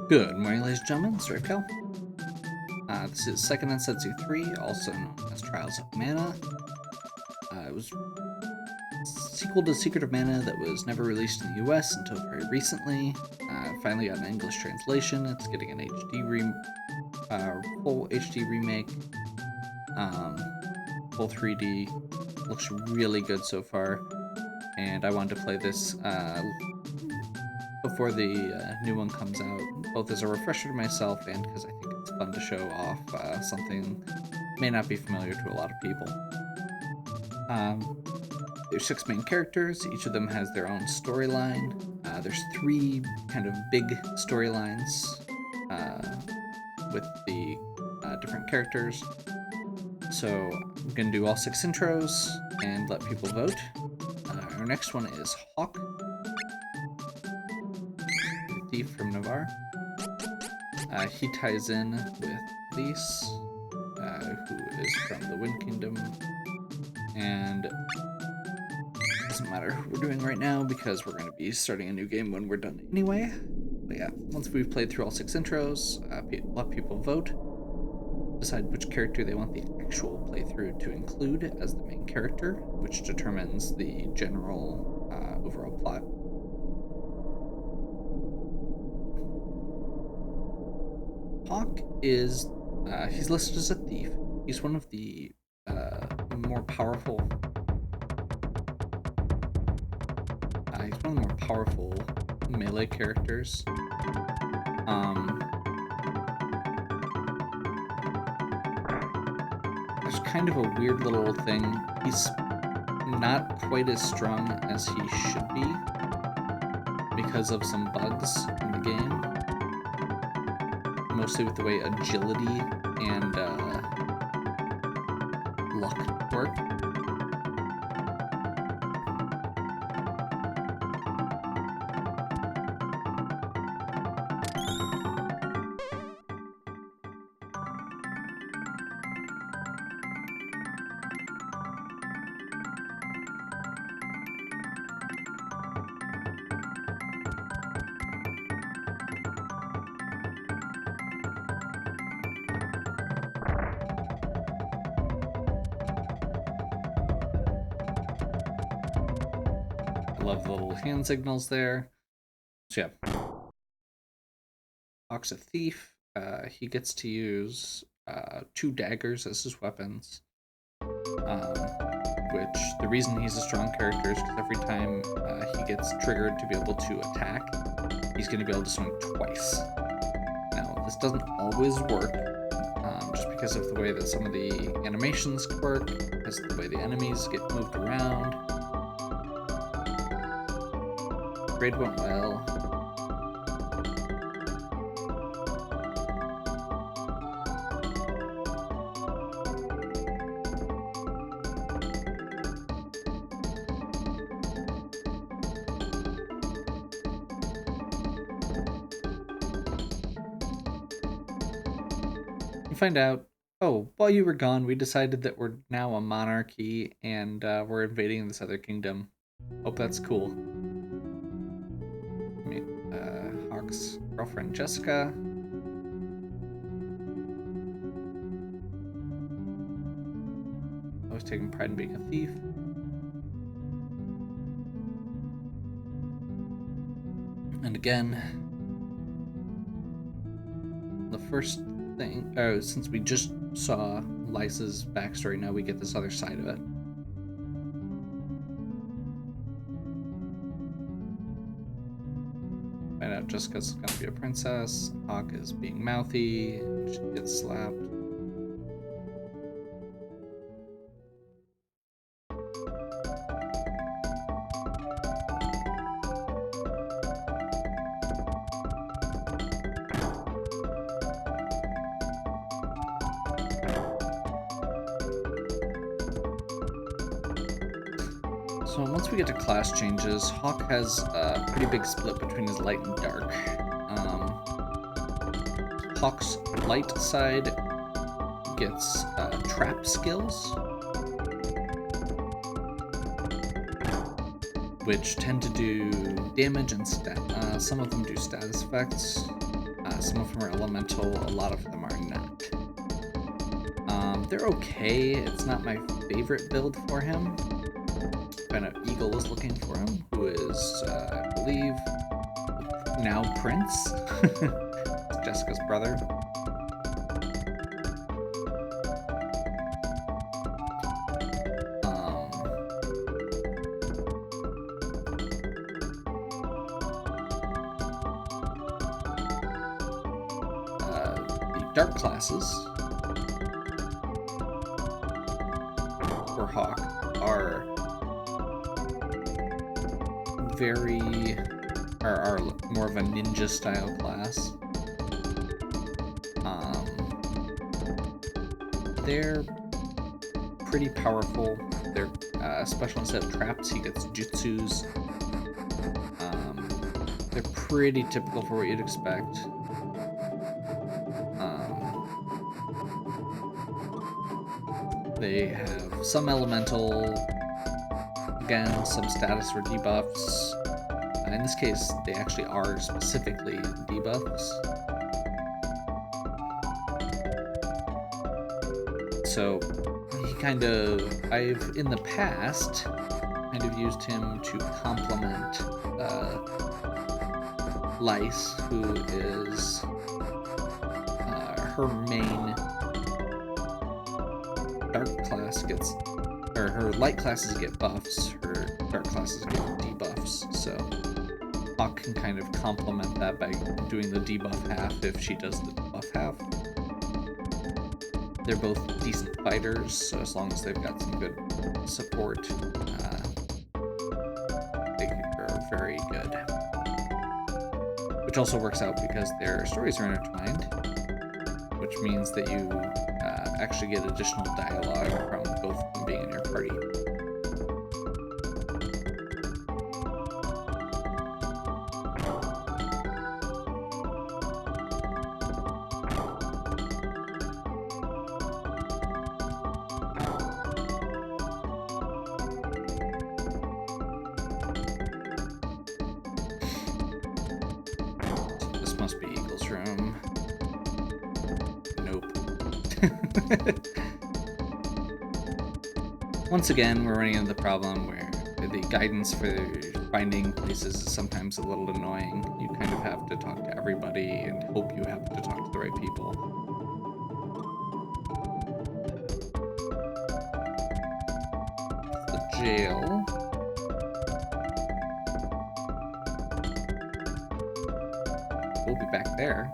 Good morning, ladies and gentlemen. It's Rafael. This is Seiken Densetsu 3, also known as Trials of Mana. It was a sequel to Secret of Mana that was never released in the US until very recently. Finally got an English translation. It's getting an full HD remake, full 3D. Looks really good so far, and I wanted to play this before the new one comes out, both as a refresher to myself and because I think it's fun to show off something may not be familiar to a lot of people. There's 6 main characters. Each of them has their own storyline. There's 3 kind of big storylines with the different characters. So I'm going to do all 6 intros and let people vote. Our next one is Hawk, the thief from Navarre. He ties in with Lise, who is from the Wind Kingdom, and it doesn't matter who we're doing right now because we're going to be starting a new game when we're done anyway. But yeah, once we've played through all 6 intros, let people vote, decide which character they want the actual playthrough to include as the main character, which determines the general overall plot. Hawk is, he's listed as a thief. He's one of the more powerful, melee characters. There's kind of a weird little thing. He's not quite as strong as he should be because of some bugs in the game. Mostly with the way agility and luck work. Love the little hand signals there. So yeah, Hawk's a thief. He gets to use 2 daggers as his weapons. Which the reason he's a strong character is because every time he gets triggered to be able to attack, he's going to be able to swing twice. Now, this doesn't always work, just because of the way that some of the animations work, because of the way the enemies get moved around. Raid went well. You find out, oh, while you were gone, we decided that we're now a monarchy and we're invading this other kingdom. Hope that's cool. Hawk's girlfriend Jessica. Always taking pride in being a thief. And again, the first thing, since we just saw Lisa's backstory, now we get this other side of it. Find out Jessica's gonna be a princess. Hawk is being mouthy. She gets slapped. So once we get to class changes, Hawk has a pretty big split between his light and dark. Hawk's light side gets trap skills, which tend to do damage and some of them do status effects. Some of them are elemental, a lot of them are not. They're okay. It's not my favorite build for him. Kind of Eagle was looking for him, who is, I believe, now Prince. Jessica's brother. The dark classes for Hawk are are more of a ninja style class. They're pretty powerful. They're special instead of traps, he gets jutsus. They're pretty typical for what you'd expect. They have some elemental, again, some status or debuffs. In this case, they actually are specifically debuffs. So he I've in the past kind of used him to complement Lice, who is her main dark class gets, or her light classes get buffs, her dark classes get debuffs, so Hawk can kind of complement that by doing the debuff half if she does the buff half. They're both decent fighters, so as long as they've got some good support, they are very good. Which also works out because their stories are intertwined, which means that you actually get additional dialogue from both of them being in your party. So this must be Eagle's room. Nope. Once again, we're running into the problem where the guidance for finding places is sometimes a little annoying. You kind of have to talk to everybody and hope you have to talk to the right people. The jail. We'll be back there.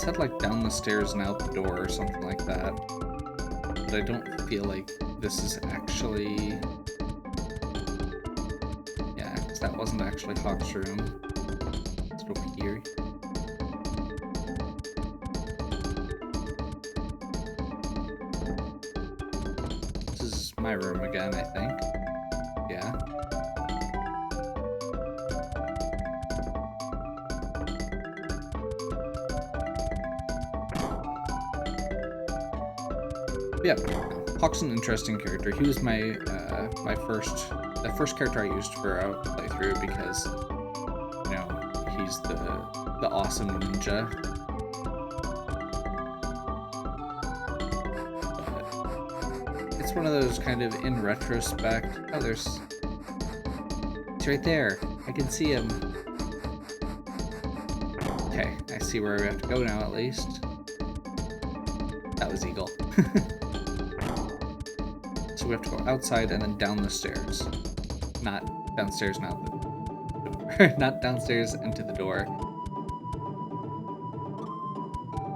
Head like down the stairs and out the door or something like that, but I don't feel like this is actually, yeah, because that wasn't actually Hawk's room. It's over here. This is my room again, I think. Yeah. Yeah, Hawk's an interesting character. He was my the first character I used for a playthrough because, you know, he's the awesome ninja. But it's one of those kind of in retrospect. Oh, he's right there. I can see him. Okay, I see where we have to go now at least. That was Eagle. So we have to go outside and then down the stairs. Not downstairs, not downstairs into the door.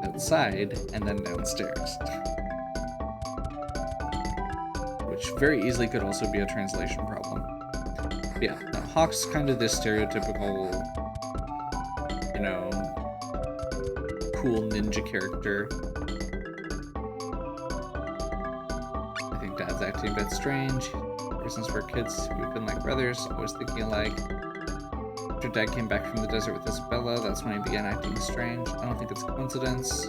Outside and then downstairs. Which very easily could also be a translation problem. But yeah, Hawk's kind of this stereotypical, you know, cool ninja character. Dad's acting a bit strange. Ever since we're kids, we've been like brothers, always thinking alike. After Dad came back from the desert with Isabella, that's when he began acting strange. I don't think it's a coincidence.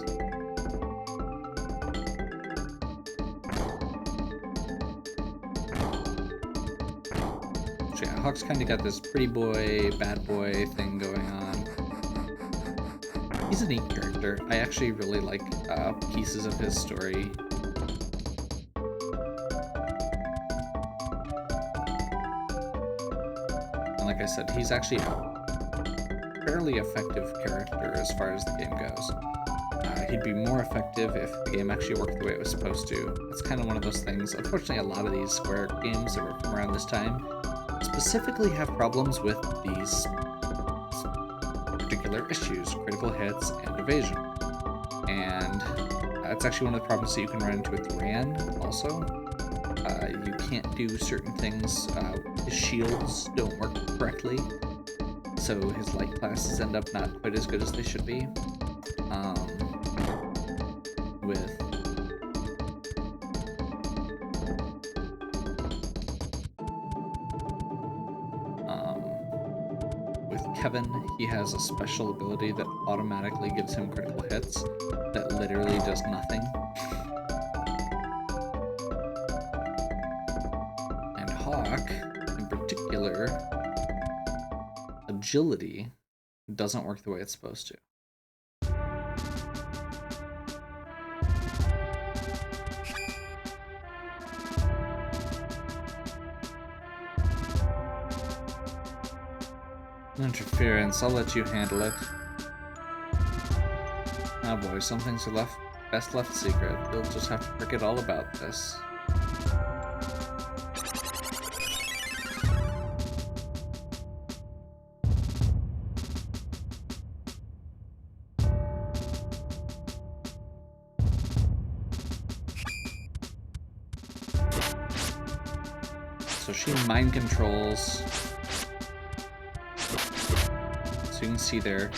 So yeah, Hawk's kind of got this pretty boy, bad boy thing going on. He's a neat character. I actually really like pieces of his story. And like I said, he's actually a fairly effective character as far as the game goes. He'd be more effective if the game actually worked the way it was supposed to. It's kind of one of those things. Unfortunately, a lot of these Square games that were from around this time specifically have problems with these particular issues, critical hits and evasion. And that's actually one of the problems that you can run into with Rand also. You can't do certain things. His shields don't work correctly, so his light classes end up not quite as good as they should be. With Kevin, he has a special ability that automatically gives him critical hits that literally does nothing. And Hawk, in particular, agility doesn't work the way it's supposed to. Interference, I'll let you handle it. Oh boy, some things are best left secret. You'll just have to forget all about this. So she mind controls. So you can see there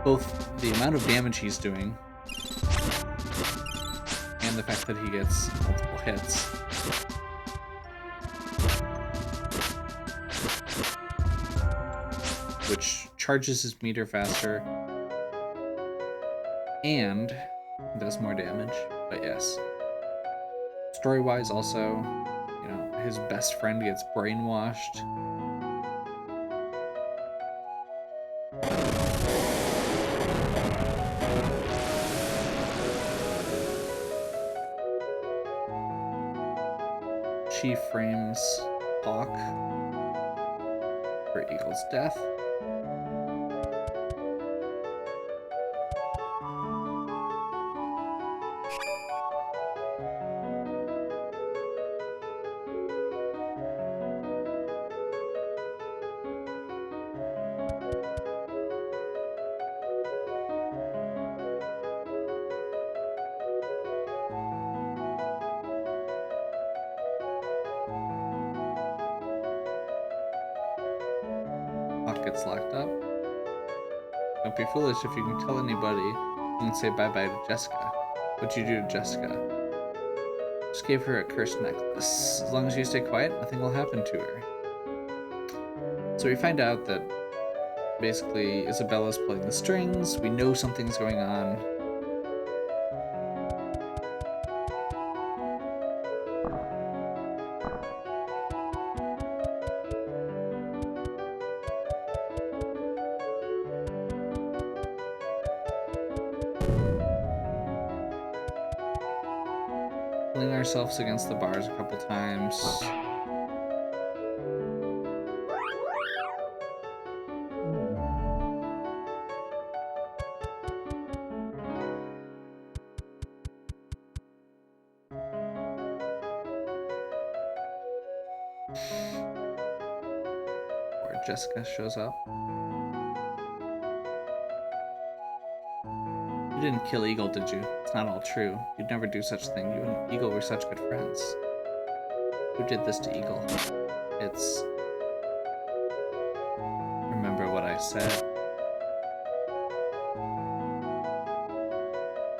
both the amount of damage he's doing and the fact that he gets multiple hits. Which charges his meter faster and does more damage, but yes. Story-wise also, you know, his best friend gets brainwashed. She frames Hawk for Eagle's death. Hawk gets locked up. Don't be foolish. If you can tell anybody, you can say bye-bye to Jessica. What'd you do to Jessica? Just gave her a cursed necklace. As long as you stay quiet, nothing will happen to her. So we find out that basically Isabella's pulling the strings. We know something's going on. Pulling ourselves against the bars a couple times. Where Jessica shows up. You didn't kill Eagle, did you? It's not all true. You'd never do such a thing. You and Eagle were such good friends. Who did this to Eagle? It's... Remember what I said.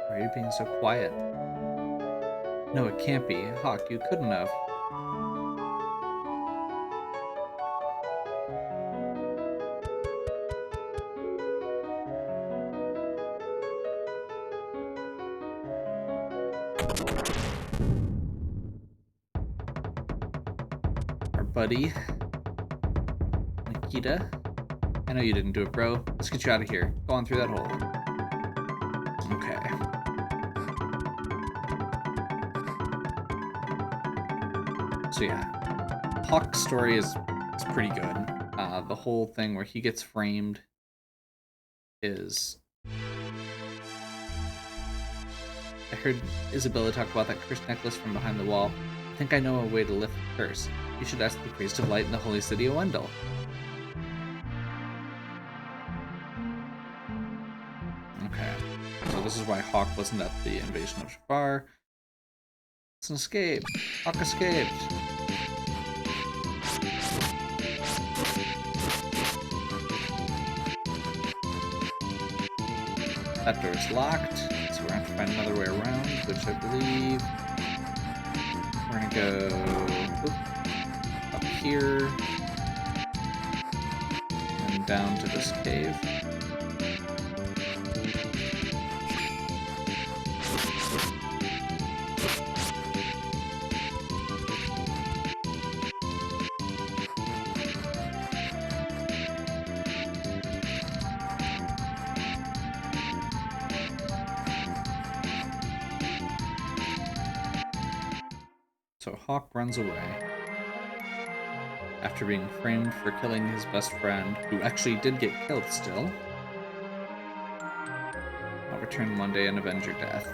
Why are you being so quiet? No, it can't be. Hawk, you couldn't have. Our buddy, Nikita. I know you didn't do it, bro. Let's get you out of here. Go on through that hole. Okay. So yeah, Hawk's story is pretty good. The whole thing where he gets framed is... I heard Isabella talk about that cursed necklace from behind the wall. I think I know a way to lift the curse. You should ask the priest of light in the holy city of Wendell. Okay, so this is why Hawk wasn't at the invasion of Shafar. It's an escape. Hawk escaped. That door's locked, so we're gonna have to find another way around, which I believe we're gonna go up here and down to this cave. So Hawk runs away after being framed for killing his best friend, who actually did get killed still. I'll return one day and avenge your death.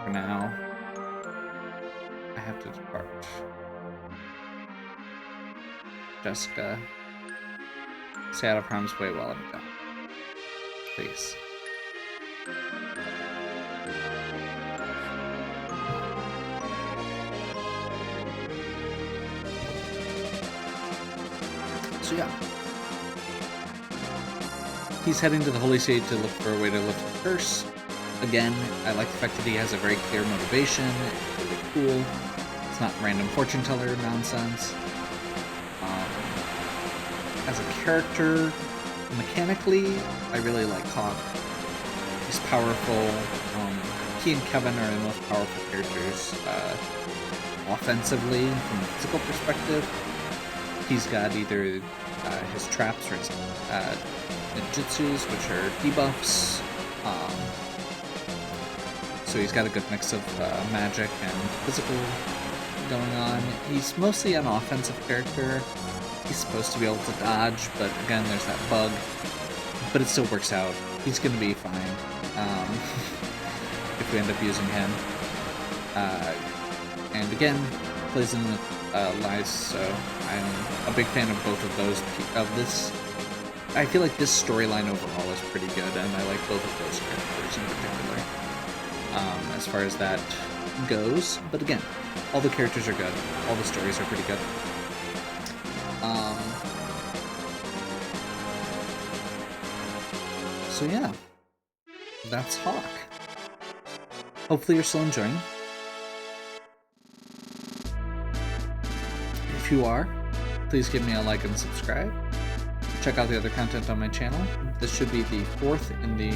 For now, I have to depart. Jessica, stay out of harm's way while I'm gone. Please. So yeah, he's heading to the Holy City to look for a way to lift the curse. Again, I like the fact that he has a very clear motivation. It's really cool. It's not random fortune teller nonsense. As a character, mechanically, I really like Hawk. He's powerful. He and Kevin are the most powerful characters offensively from a physical perspective. He's got either his traps or his ninjutsus, which are debuffs. So he's got a good mix of magic and physical going on. He's mostly an offensive character. He's supposed to be able to dodge, but again, there's that bug. But it still works out. He's going to be fine if we end up using him. And again, plays in with Lies, so I'm a big fan of both of those. This, I feel like this storyline overall is pretty good, and I like both of those characters in particular. As far as that goes, but again, all the characters are good. All the stories are pretty good. So yeah, that's Hawk. Hopefully you're still enjoying. If you are, please give me a like and subscribe. Check out the other content on my channel. This should be the 4th in the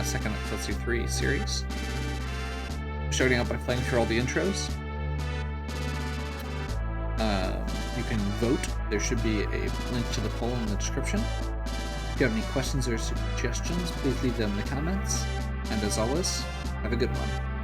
Seiken Densetsu 3 series. Starting out by playing through all the intros. You can vote. There should be a link to the poll in the description. If you have any questions or suggestions, please leave them in the comments. And as always, have a good one.